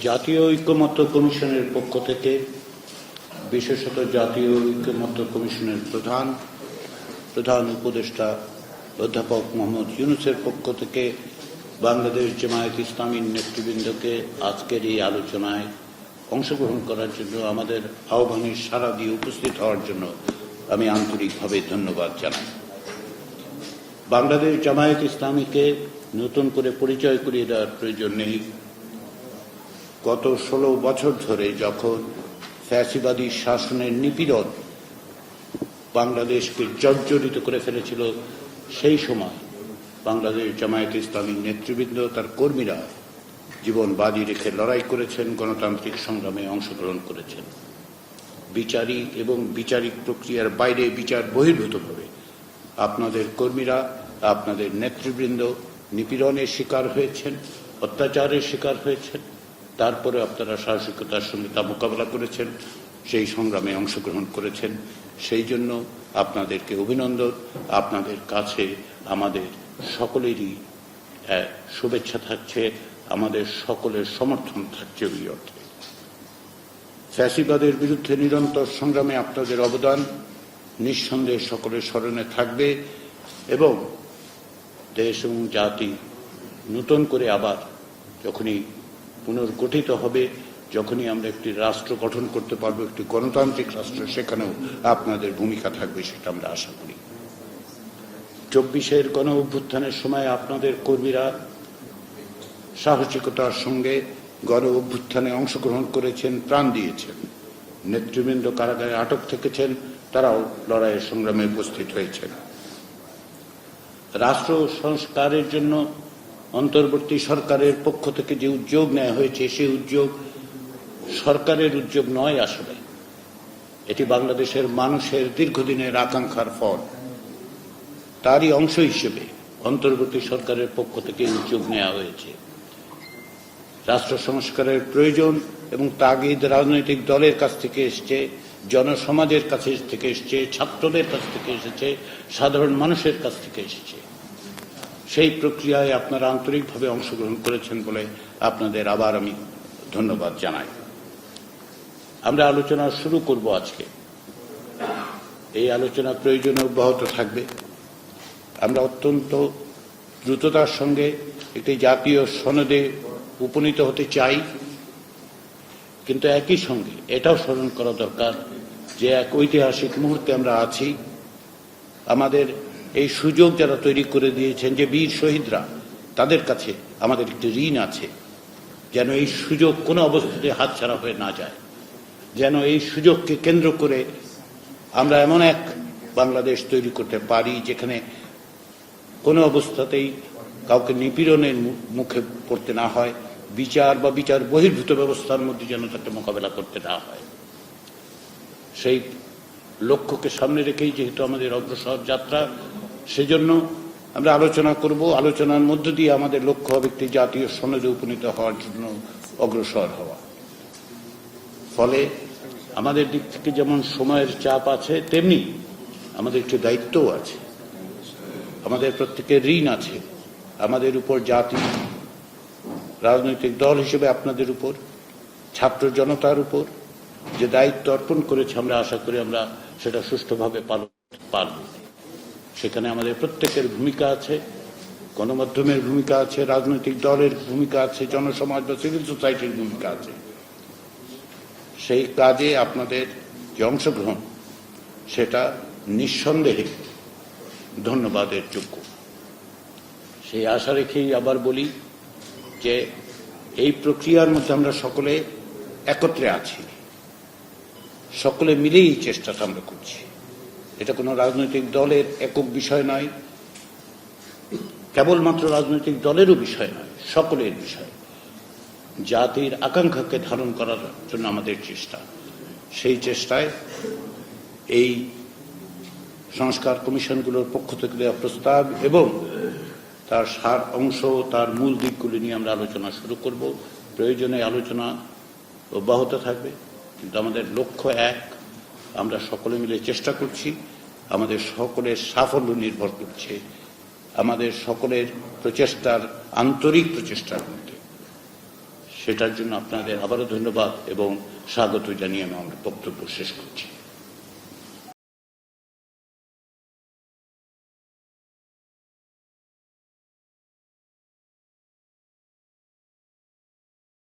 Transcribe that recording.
জাতীয় ঐক্যমত্য কমিশনের পক্ষ থেকে, বিশেষত জাতীয় ঐক্যমত্য কমিশনের প্রধান উপদেষ্টা অধ্যাপক মোহাম্মদ ইউনূসের পক্ষ থেকে বাংলাদেশ জামায়াত ইসলামীর নেতৃবৃন্দকে আজকের এই আলোচনায় অংশগ্রহণ করার জন্য, আমাদের আহ্বানে সাড়া দিয়ে উপস্থিত হওয়ার জন্য আমি আন্তরিকভাবে ধন্যবাদ জানাই। বাংলাদেশ জামায়াত ইসলামীকে নতুন করে পরিচয় করিয়ে দেওয়ার প্রয়োজন নেই। গত 16 বছর ধরে যখন ফ্যাসিবাদী শাসনের নিপীড়ন বাংলাদেশকে জর্জরিত করে ফেলেছিল, সেই সময় বাংলাদেশ জামায়াত ইসলামীর নেতৃবৃন্দ, তার কর্মীরা জীবন বাজি রেখে লড়াই করেছেন, গণতান্ত্রিক সংগ্রামে অংশগ্রহণ করেছেন। বিচারিক এবং বিচারিক প্রক্রিয়ার বাইরে, বিচার বহির্ভূতভাবে আপনাদের কর্মীরা, আপনাদের নেতৃবৃন্দ নিপীড়নের শিকার হয়েছেন, অত্যাচারের শিকার হয়েছেন। তারপরে আপনারা সাহসিকতার সঙ্গে তা মোকাবেলা করেছেন, সেই সংগ্রামে অংশগ্রহণ করেছেন। সেই জন্য আপনাদেরকে অভিনন্দন। আপনাদের কাছে আমাদের সকলেরই শুভেচ্ছা থাকছে, আমাদের সকলের সমর্থন থাকছে। ওই অর্থে ফ্যাসিবাদের বিরুদ্ধে নিরন্তর সংগ্রামে আপনাদের অবদান নিঃসন্দেহে সকলের স্মরণে থাকবে এবং দেশ এবং জাতি নতুন করে আবার যখনই পুনর্গঠিত হবে, যখনই আমরা একটি রাষ্ট্র গঠন করতে পারবো, একটি গণতান্ত্রিক রাষ্ট্র, সেখানেও আপনাদের ভূমিকা থাকবে, সেটা আমরা আশা করি। 24-এর গণ অভ্যুত্থানের সময় আপনাদের কর্মীরা সাহসিকতার সঙ্গে গণ অভ্যুত্থানে অংশগ্রহণ করেছেন, প্রাণ দিয়েছেন। নেতৃবৃন্দ কারাগারে আটক থেকেছেন, তারাও লড়াইয়ের সংগ্রামে উপস্থিত হয়েছেন। রাষ্ট্র সংস্কারের জন্য অন্তর্বর্তী সরকারের পক্ষ থেকে যে উদ্যোগ নেওয়া হয়েছে, সেই উদ্যোগ সরকারের উদ্যোগ নয়, আসলে এটি বাংলাদেশের মানুষের দীর্ঘদিনের আকাঙ্ক্ষার ফল। তারই অংশ হিসেবে অন্তর্বর্তী সরকারের পক্ষ থেকে উদ্যোগ নেওয়া হয়েছে। রাষ্ট্র সংস্কারের প্রয়োজন এবং তাগিদ রাজনৈতিক দলের কাছ থেকে এসছে, জনসমাজের কাছে থেকে এসছে, ছাত্রদের কাছ থেকে এসেছে, সাধারণ মানুষের কাছ থেকে এসেছে। সেই প্রক্রিয়ায় আপনারা আন্তরিকভাবে অংশগ্রহণ করেছেন বলে আপনাদের আবার আমি ধন্যবাদ জানাই। আমরা আলোচনা শুরু করব আজকে। এই আলোচনা প্রয়োজনে অব্যাহত থাকবে। আমরা অত্যন্ত দ্রুততার সঙ্গে একটি জাতীয় সনদে উপনীত হতে চাই, কিন্তু একই সঙ্গে এটাও স্মরণ করা দরকার যে এক ঐতিহাসিক মুহূর্তে আমরা আছি। আমাদের এই সুযোগ যারা তৈরি করে দিয়েছেন, যে বীর শহীদরা, তাদের কাছে আমাদের একটি ঋণ আছে, যেন এই সুযোগ কোনো অবস্থাতে হাতছাড়া হয়ে না যায়, যেন এই সুযোগকে কেন্দ্র করে আমরা এমন এক বাংলাদেশ তৈরি করতে পারি যেখানে কোনো অবস্থাতেই কাউকে নিপীড়নের মুখে পড়তে না হয়, বিচার বা বিচার বহির্ভূত ব্যবস্থার মধ্যে যেন তাকে মোকাবেলা করতে না হয়। সেই লক্ষ্যকে সামনে রেখেই যেহেতু আমাদের অগ্রসর যাত্রা, সেজন্য আমরা আলোচনা করব। আলোচনার মধ্য দিয়ে আমাদের লক্ষ্য হবে একটি জাতীয় সনদে উপনীত হওয়ার জন্য অগ্রসর হওয়া। ফলে আমাদের দিক থেকে যেমন সময়ের চাপ আছে, তেমনি আমাদের একটি দায়িত্বও আছে, আমাদের প্রত্যেকের ঋণ আছে। আমাদের উপর জাতি, রাজনৈতিক দল হিসেবে আপনাদের উপর, ছাত্র জনতার উপর যে দায়িত্ব অর্পণ করেছে, আমরা আশা করি আমরা সেটা সুষ্ঠুভাবে পালন করতে পারব। সেখানে আমাদের প্রত্যেকের ভূমিকা আছে, গণমাধ্যমের ভূমিকা আছে, রাজনৈতিক দলের ভূমিকা আছে, জনসমাজ বা সিভিল সোসাইটির ভূমিকা আছে। সেই কাজে আপনাদের যে অংশগ্রহণ, সেটা নিঃসন্দেহে ধন্যবাদের যোগ্য। সেই আশা রেখেই আবার বলি যে এই প্রক্রিয়ার মধ্যে আমরা সকলে একত্রে আছি, সকলে মিলেই চেষ্টাটা আমরা করছি। এটা কোনো রাজনৈতিক দলের একক বিষয় নয়, কেবলমাত্র রাজনৈতিক দলেরও বিষয় নয়, সকলের বিষয়। জাতির আকাঙ্ক্ষাকে ধারণ করার জন্য আমাদের চেষ্টা। সেই চেষ্টায় এই সংস্কার কমিশনগুলোর পক্ষ থেকে দেওয়া প্রস্তাব এবং তার সার অংশ, তার মূল দিকগুলি নিয়ে আমরা আলোচনা শুরু করব। প্রয়োজনে আলোচনা অব্যাহত থাকবে, কিন্তু আমাদের লক্ষ্য এক। আমরা সকলে মিলে চেষ্টা করছি। আমাদের সকলের সাফল্য নির্ভর করছে আমাদের সকলের প্রচেষ্টার, আন্তরিক প্রচেষ্টার মধ্যে। সেটার জন্য আপনাদের আবারও ধন্যবাদ এবং স্বাগত জানিয়ে আমি আমার বক্তব্য শেষ করছি।